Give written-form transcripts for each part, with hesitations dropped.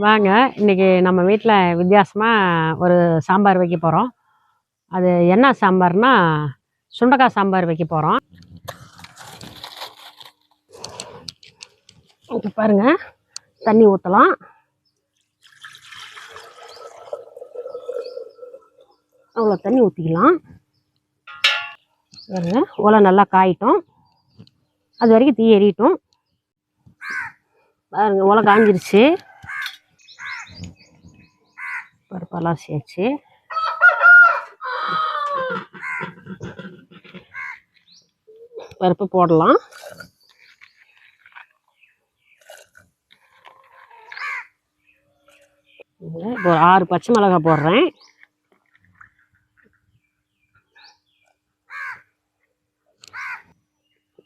வாங்க, இன்னைக்கு நம்ம வீட்டில் வித்தியாசமாக ஒரு சாம்பார் வைக்க போகிறோம். அது என்ன சாம்பார்னா சுண்டக்காய் சாம்பார் வைக்க போகிறோம். இப்போ பாருங்கள், தண்ணி ஊற்றலாம். அவ்வளோ தண்ணி ஊற்றிக்கலாம். பாருங்க, உலை நல்லா காயிட்டும். அது வரைக்கும் தீ எறியட்டும். பாருங்க, உலை காஞ்சிருச்சு. பருப்பெல்லாம் சேர்த்து பருப்பு போடலாம். இப்போ 6 பச்சை மிளகாய் போடுறேன்.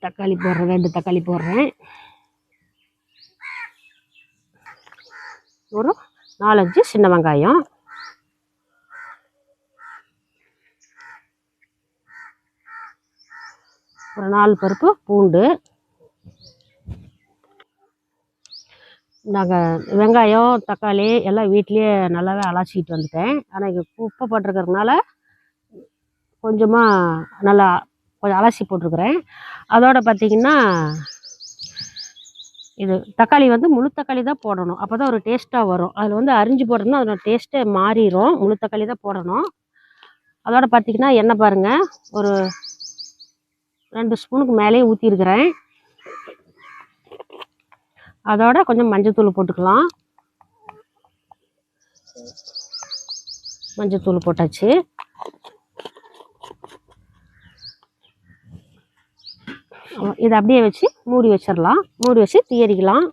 தக்காளி போடுறேன், 2 தக்காளி போடுறேன். ஒரு 4-5 சின்ன வெங்காயம். ஒரு 4 பருப்பு பூண்டு. நாங்கள் வெங்காயம் தக்காளி எல்லாம் வீட்லேயே நல்லாவே அலசிக்கிட்டு வந்துட்டேன். ஆனால் இங்கே குப்பை போட்டிருக்கறதுனால கொஞ்சமாக நல்லா கொஞ்சம் அலசி போட்டிருக்கிறேன். அதோடு பார்த்திங்கன்னா இது தக்காளி வந்து முழு தக்காளி தான் போடணும். அப்போ தான் ஒரு டேஸ்ட்டாக வரும். அதில் வந்து அரிஞ்சு போடணும்னா அதோட டேஸ்ட்டே மாறிடும். முழு தக்காளி தான் போடணும். அதோடு பார்த்திங்கன்னா எண்ணெய் பாருங்கள், ஒரு 2 ஸ்பூனுக்கு மேலேயே ஊற்றிருக்கிறேன். அதோட கொஞ்சம் மஞ்சத்தூள் போட்டுக்கலாம். மஞ்சத்தூள் போட்டாச்சு. இதை அப்படியே வச்சு மூடி வச்சிடலாம். மூடி வச்சு தீயரிக்கலாம்.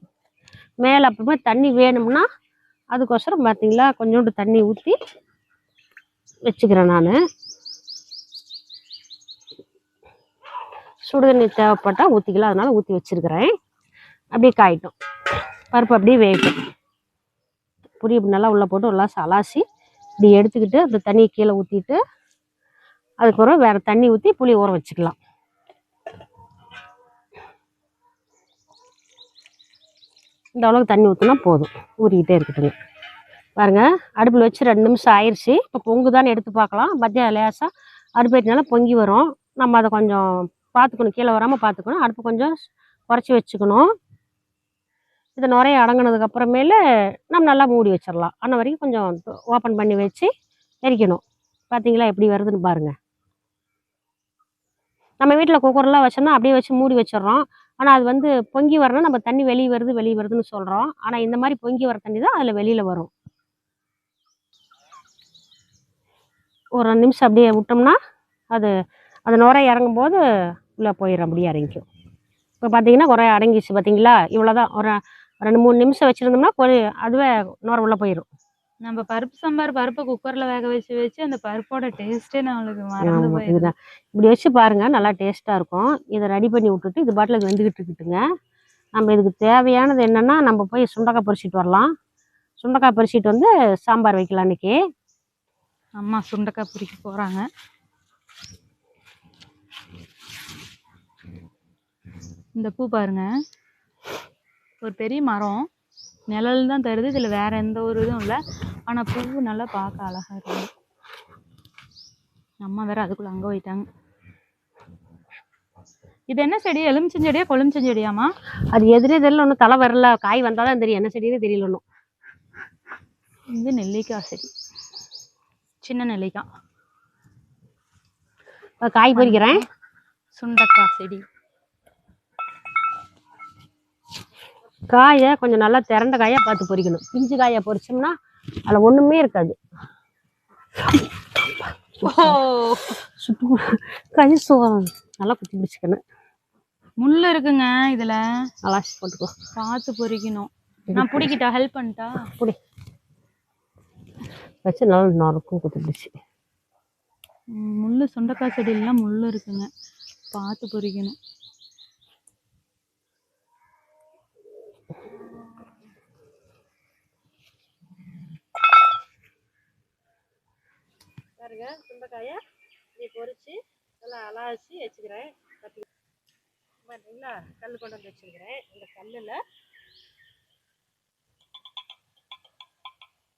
மேலே அப்புறமா தண்ணி வேணும்னா அதுக்கோசரம் பார்த்தீங்களா கொஞ்சோண்டு தண்ணி ஊற்றி வச்சுக்கிறேன். நான் சுடுதண்ணி தேவைப்பட்டால் ஊற்றிக்கலாம், அதனால் ஊற்றி வச்சுருக்கிறேன். அப்படியே காயிட்டும். பருப்பு அப்படியே வேகட்டும். புளி இப்படி நல்லா உள்ளே போட்டு நல்லா அலாசி இப்படி எடுத்துக்கிட்டு அந்த தண்ணியை கீழே ஊற்றிட்டு அதுக்கப்புறம் வேறு தண்ணி ஊற்றி புளி ஊற வச்சுக்கலாம். இந்த அளவுக்கு தண்ணி ஊற்றினா போதும், ஊறிக்கிட்டே இருக்கட்டுங்க. பாருங்கள், அடுப்பில் வச்சு 2 நிமிஷம் ஆயிடுச்சு. இப்போ பொங்குதான்னு எடுத்து பார்க்கலாம். மத்தியம் லேசாக அடுப்பு ஏற்றினால பொங்கி வரும். நம்ம அதை கொஞ்சம் பார்த்துக்கணும், கீழே வராமல் பார்த்துக்கணும். அடுப்பு கொஞ்சம் குறைச்சி வச்சுக்கணும். இது நுரைய அடங்கினதுக்கு அப்புறமேல நம்ம நல்லா மூடி வச்சிடலாம். அன்ன வரைக்கும் கொஞ்சம் ஓப்பன் பண்ணி வச்சு எரிக்கணும். பார்த்தீங்களா எப்படி வருதுன்னு பாருங்கள். நம்ம வீட்டில் குக்கர்லாம் வச்சோம்னா அப்படியே வச்சு மூடி வச்சிடறோம். ஆனால் அது வந்து பொங்கி வரணும், நம்ம தண்ணி வெளியே வருதுன்னு சொல்கிறோம். ஆனால் இந்த மாதிரி பொங்கி வர தண்ணி தான் அதில் வெளியில் வரும். ஒரு 2 நிமிஷம் அப்படியே விட்டோம்னா அது நுரை இறங்கும் போது உள்ளே போயிடும், அப்படியே இறங்கிக்கும். இப்போ பார்த்தீங்கன்னா குறை அடங்கிச்சு. பார்த்தீங்களா, இவ்வளோதான். ஒரு 2-3 நிமிஷம் வச்சுருந்தோம்னா அதுவே நுரை உள்ளே போயிடும். நம்ம பருப்பு சாம்பார் பருப்பை குக்கரில் வேக வச்சு அந்த பருப்போட டேஸ்ட்டே நம்மளுக்கு மறந்து போயிடுது. இப்படி வச்சு பாருங்கள், நல்லா டேஸ்ட்டாக இருக்கும். இதை ரெடி பண்ணி விட்டுட்டு இது பாட்டில் வெந்துக்கிட்டு இருக்குதுங்க. நம்ம இதுக்கு தேவையானது என்னென்னா, நம்ம போய் சுண்டக்காய் பறிச்சிட்டு வரலாம். சுண்டக்காய் பறிச்சிட்டு வந்து சாம்பார் வைக்கலாம். இன்றைக்கி அம்மா சுண்டக்காய் பறிக்க போகிறாங்க. இந்த பூ பாருங்க, ஒரு பெரிய மரம், நிழல் தான் தருது. இதில் வேற எந்த ஒரு இதுவும் இல்லை. ஆனால் பூ நல்லா பார்க்க அழகாக இருக்குது. அம்மா வேற அதுக்குள்ளே அங்கே போயிட்டாங்க. இது என்ன செடி? எலுமிச்சஞ்செடியா கொழுமிச்சஞ்செடியாமா? அது எதிரே தெரியல, ஒன்றும் தலை வரல. காய் வந்தால் தான் தெரியும், என்ன செடின்னு தெரியல ஒன்றும். இது நெல்லிக்காய் செடி, சின்ன நெல்லிக்காய். காய் பறிக்கிறேன். சுண்டக்காய் செடி. காயை கொஞ்சம் நல்லா திரண்ட காயாக பார்த்து பொறிக்கணும். பிஞ்சு காயை பொறிச்சோம்னா அதில் ஒன்றுமே இருக்காது. கை நல்லா குத்தி பிடிச்சிக்கணும். முள் இருக்குங்க இதில், அலாசி போட்டுக்கோ. பார்த்து பொறிக்கணும். நான் பிடிக்கிட்டா? ஹெல்ப் பண்ணிட்டா? பிடி வச்சு நல்லா நறுக்கும் குத்தி பிடிச்சி. முள் சுண்டக்காய் செடியிலாம் முள் இருக்குங்க, பார்த்து பொறிக்கணும். பாருங்க, சுண்டைக்காயை இப்படி பொறிச்சு நல்லா அலாசி வச்சுக்கிறேன். பார்த்தீங்களா, கல் கொண்டு வந்து வச்சுக்கிறேன். இந்த கல்லில்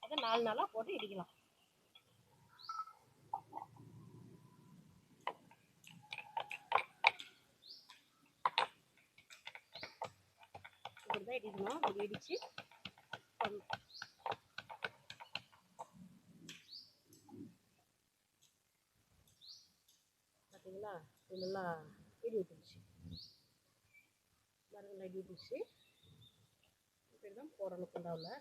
அதை 4 நாளாக போட்டு இடிக்கலாம். இப்படி தான் இடிக்கணும். இப்படி இடித்து பார்த்தீங்களா, இதெல்லாம் இடி விட்டுருச்சு. மரங்கள் இடி விட்டுருச்சு. இப்படி தான் போடணும் குண்டாவில்.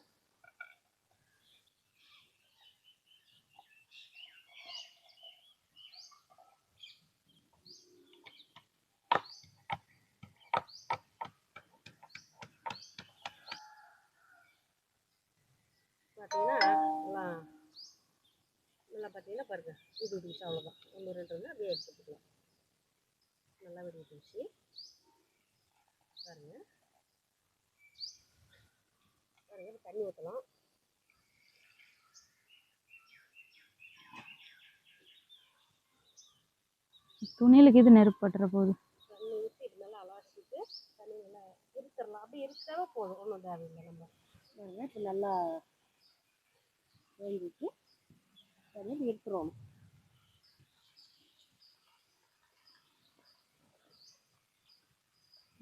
பார்த்தீங்கன்னா எல்லாம் நல்லா பார்த்தீங்கன்னா பாருங்க, இது விட்டுச்சு. அவ்வளோதான், 1 2 வந்து அப்படியே எடுத்துக்கலாம். நல்லா வெடி விட்டுச்சு பாருங்க. பாருங்க, தண்ணி ஊற்றலாம். துணியிலுக்கு இது நெருப்பு பட்டுற போகுது. தண்ணி ஊற்றி இது நல்லா அலாசிட்டு தண்ணி நல்லா இருத்துடலாம். அப்படி இருக்காவே போதும், ஒன்றும் தேவையில்லை. நம்ம பாருங்க, இப்போ நல்லா வேக வச்சு தண்ணி எடுத்துருவோம்.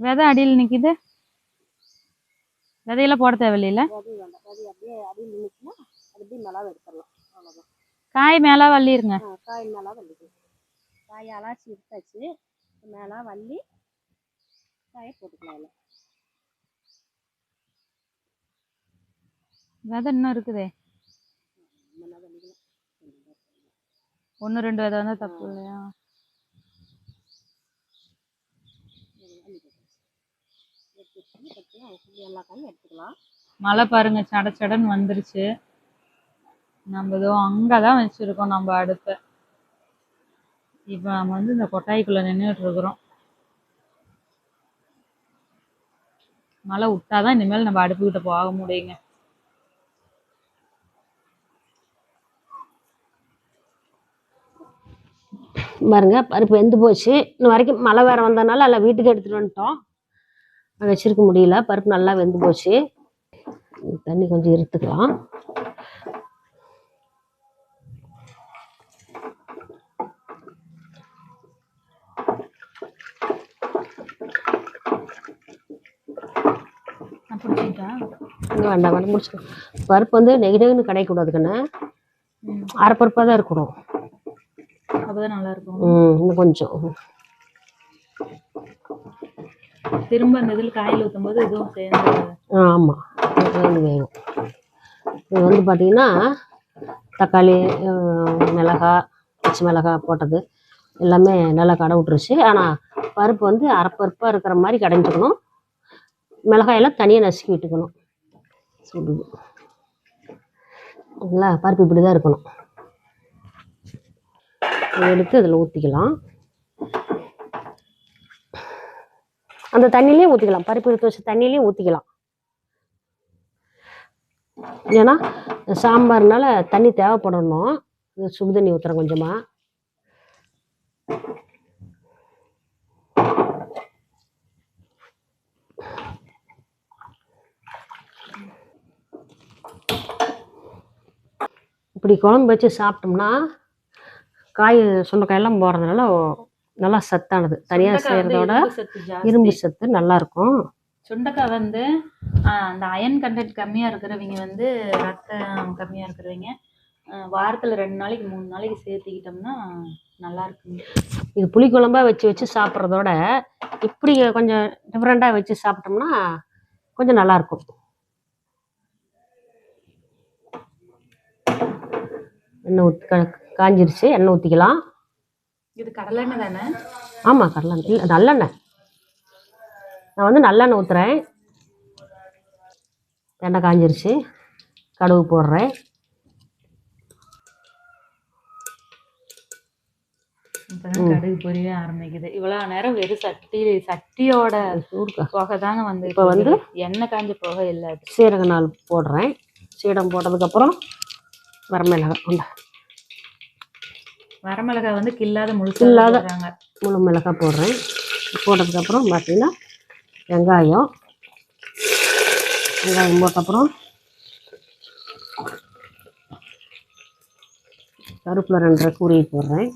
விதை அடியில் நிற்கிது. விதையெல்லாம் போட தேவையில்லையில. விதை வேண்டாம், விதை அப்படியே அடியில் நின்றுச்சுன்னா அது அப்படியே மேலாக எடுத்துடலாம். அவ்வளோதான். காய் மேலே வள்ளிருங்க. காய் மேலாக வள்ளிக்கு காயை அலாசி எடுத்தாச்சு. மேலே வள்ளி காயை போட்டுக்கலாம். இல்லை விதை இன்னும் இருக்குதே. 1 2 விதை வந்தால் தப்பு இல்லையா? எல்லா காயும் எடுத்துக்கலாம். மழை பாருங்க, சட சடன்னு வந்துருச்சு. நம்ம இதோ அங்கதான் வச்சிருக்கோம் நம்ம அடுப்பை. இப்போ நம்ம வந்து இந்த கொட்டாய்க்குள்ள நின்றுட்டு இருக்கிறோம். மழை விட்டாதான் இனிமேல் நம்ம அடுப்புக்கிட்ட போக முடியுங்க. பாருங்க, பருப்பு வெந்து போச்சு. இன்னும் வரைக்கும் மழை வேற வந்ததுனால எல்லாம் வீட்டுக்கு எடுத்துட்டு வந்துட்டோம். வச்சிருக்க முடியல. பருப்பு நல்லா வெந்து போச்சு. தண்ணி கொஞ்சம் இருத்துக்கலாம். வேண்டாம் வேண்டாம், முடிச்சுக்கணும். பருப்பு வந்து நெகினு கிடைக்கூடாதுக்குன்னு அரைப்பருப்பாக தான் இருக்கணும். அப்பதான் நல்லா இருக்கும். இன்னும் கொஞ்சம் திரும்ப அந்த இதில் காயில் ஊற்றும் போது இதுவும் சேர்ந்து. ஆமாம், வேகும். இது வந்து பார்த்தீங்கன்னா தக்காளி, மிளகாய், பச்சை மிளகாய் போட்டது எல்லாமே நல்லா கடை விட்டுருச்சு. ஆனால் பருப்பு வந்து அரைப்பருப்பாக இருக்கிற மாதிரி கடைஞ்சிக்கணும். மிளகாயெல்லாம் தனியாக நசுக்கி விட்டுக்கணும். சுடுது இல்லைங்களா? பருப்பு இப்படி தான் இருக்கணும். எடுத்து அதில் ஊற்றிக்கலாம். அந்த தண்ணியிலையும் ஊற்றிக்கலாம். பருப்பு எடுத்து வச்ச தண்ணியிலையும் ஊற்றிக்கலாம். ஏன்னா சாம்பார்னால தண்ணி தேவைப்படணும். சுடு தண்ணி ஊற்றுறேன் கொஞ்சமாக. இப்படி குழம்பு வச்சு சாப்பிட்டோம்னா காய் சுண்டைக்காயெல்லாம் போடுறதுனால நல்லா சத்தானது. தனியாக செய்கிறதோட இரும்பு சத்து நல்லாயிருக்கும். சுண்டைக்காய் வந்து அந்த அயன் கண்டென்ட் கம்மியாக இருக்கிறவங்க வந்து ரத்தம் கம்மியாக இருக்கிறவங்க வாரத்தில் 2 நாளைக்கு 3 நாளைக்கு சேர்த்துக்கிட்டோம்னா நல்லா இருக்குங்க. இது புளி குழம்பா வச்சு சாப்பிட்றதோட இப்படி கொஞ்சம் டிஃப்ரெண்ட்டாக வச்சு சாப்பிட்டோம்னா கொஞ்சம் நல்லாயிருக்கும். எண்ணெய் காஞ்சிருச்சு. எண்ணெய் ஊற்றிக்கலாம். இது கடலெண்ணெய் தானே? ஆமாம், கடலெண்ணெய் இல்லை, நல்லெண்ணெய். நான் வந்து நல்லெண்ணெய் ஊற்றுறேன். எண்ணெய் காஞ்சிருச்சு. கடுகு போடுறேன். கடுகு பொரியவே ஆரம்பிக்குது. இவ்வளோ நேரம் வெறும் சட்டியோட புகை தாங்க வந்து. இப்போ வந்து எண்ணெய் காஞ்ச புகை இல்லை. சீரக நாள் போடுறேன். சீரகம் போட்டதுக்கப்புறம் வரமிளகாய் உண்டா. வரமிளகாய் வந்து கில்லாத முழு மிளகாய் போடுறேன். போட்டதுக்கப்புறம் பார்த்தீங்கன்னா வெங்காயம் போட்டப்புறம் கருப்பில் 2 கூறி போடுறேன்.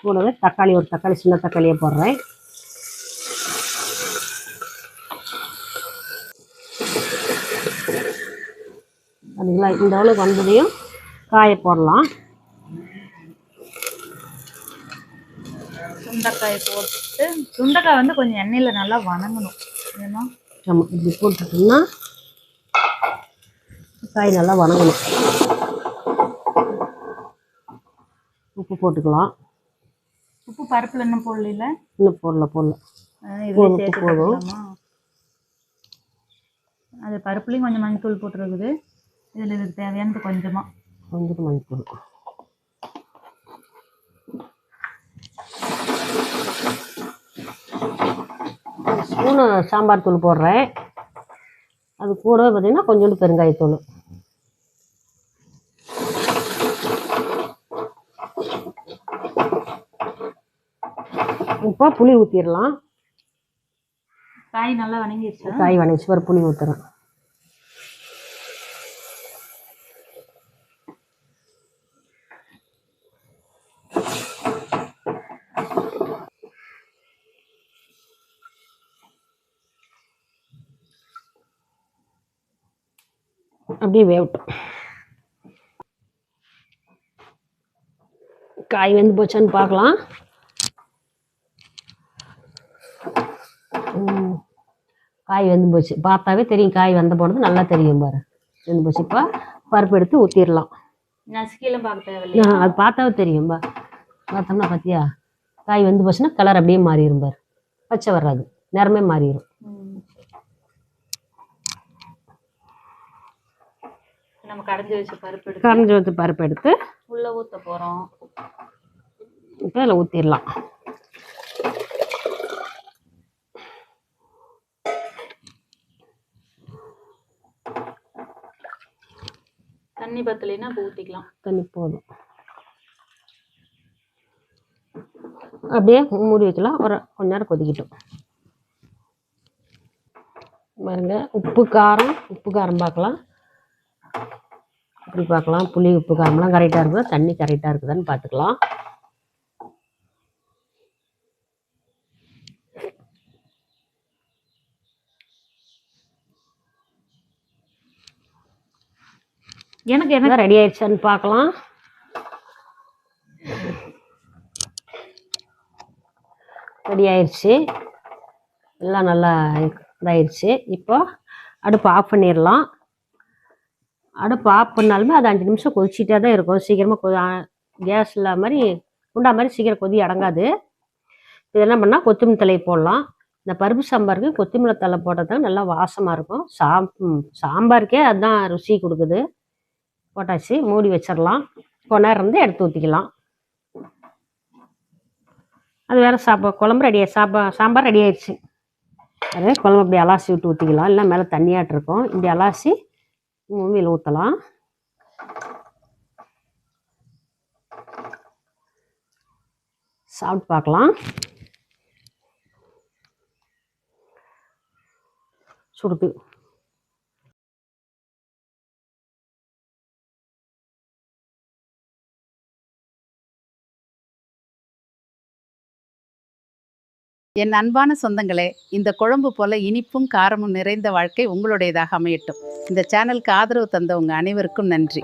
கூடவே தக்காளி, ஒரு தக்காளி, சின்ன தக்காளியை போடுறேன். அதுங்களா இந்த அளவுக்கு வந்ததையும் காய போடலாம். சுண்டைக்காய் போட்டு, சுண்டைக்காய் வந்து கொஞ்சம் எண்ணெயில் நல்லா வணங்கணும். ஏன்னா ஆமாம், இப்படி போட்டுட்டோம்னா காய் நல்லா வணங்கணும். உப்பு போட்டுக்கலாம். உப்பு பருப்பில் இன்னும் போடல. இன்னும் போடல. இதுலேயே போதும். அது பருப்புலேயும் கொஞ்சம் மஞ்சள் போட்டுருக்குது. இதில் இதுக்கு தேவையானது கொஞ்சமாக மஞ்சள். ஸ்பூனு சாம்பார் தூள் போடுறேன். அது கூடவே பார்த்தீங்கன்னா கொஞ்சோண்டு பெருங்காயத்தூள். இப்போ புளி ஊற்றிடலாம். காய் நல்லா வணங்கிடுச்சு. காய் வணங்கிச்சு, ஒரு புளி ஊற்றுறேன். அப்படியே வேகட்டும். காய் வெந்து போச்சான்னு பார்க்கலாம். காய் வெந்து போச்சு, பார்த்தாவே தெரியும். காய் வெந்த போனது நல்லா தெரியும் பாரு, வெந்து போச்சு. இப்போ பருப்பு எடுத்து ஊற்றிடலாம். நசுக்கிலாம் பார்க்க தேவையில்லையா? அது பார்த்தாவே தெரியும் பா. பார்த்தோம்னா பார்த்தியா, காய் வெந்து போச்சுன்னா கலர் அப்படியே மாறிடும் பாரு, பச்சை வராது, நிறமே மாறிடும். நம்ம கடைஞ்சி வச்ச பருப்பு எடுத்து உள்ளே ஊற்ற போகிறோம். இப்போ அதில் ஊற்றிடலாம். தண்ணி பத்தலைன்னா இப்போ ஊற்றிக்கலாம். தண்ணி போதும். அப்படியே மூடி வைக்கலாம். ஒரு கொஞ்ச நேரம் கொதிக்கட்டும். பாருங்க, உப்பு காரம் பார்க்கலாம். இப்படி பார்க்கலாம், புளி உப்பு காரம்லாம் கரெக்டாக இருக்குதா, தண்ணி கரெக்டாக இருக்குதான்னு பார்த்துக்கலாம். எனக்கு என்ன ரெடி ஆயிடுச்சான்னு பார்க்கலாம். ரெடி ஆயிடுச்சு, எல்லாம் நல்லா இதாயிடுச்சு. இப்போ அடுப்பு ஆஃப் பண்ணிடலாம். அடுப்பு ஆஃப் பண்ணாலுமே அது 5 நிமிஷம் கொதிச்சிட்டே தான் இருக்கும். சீக்கிரமாக கேஸ் இல்லாத மாதிரி குண்டா மாதிரி சீக்கிரம் கொதி அடங்காது. இது என்ன பண்ணால் கொத்தமல்லி தழை போடலாம். இந்த பருப்பு சாம்பாருக்கு கொத்தமல்லி தழை போட்டது நல்லா வாசமாக இருக்கும். சாம்பாருக்கே அதுதான் ருசி கொடுக்குது. போட்டாச்சு, மூடி வச்சிடலாம். கொஞ்ச நேரம் இருந்து எடுத்து ஊற்றிக்கலாம். அது வேறு குழம்பு ரெடி சாம்பார் ரெடி ஆயிடுச்சு. அது குழம்பு அப்படி அலாசி விட்டு ஊற்றிக்கலாம். இல்லை மேலே தண்ணியாட்டு இருக்கும், இப்படி அலாசி மூவியில் ஊற்றலாம். சாப்பிட்டு பார்க்கலாம். சுடுது. என் அன்பான சொந்தங்களே, இந்த குழம்பு போல இனிப்பும் காரமும் நிறைந்த வாழ்க்கை உங்களுடையதாக அமையட்டும். இந்த சேனலுக்கு ஆதரவு தந்த உங்கள் அனைவருக்கும் நன்றி.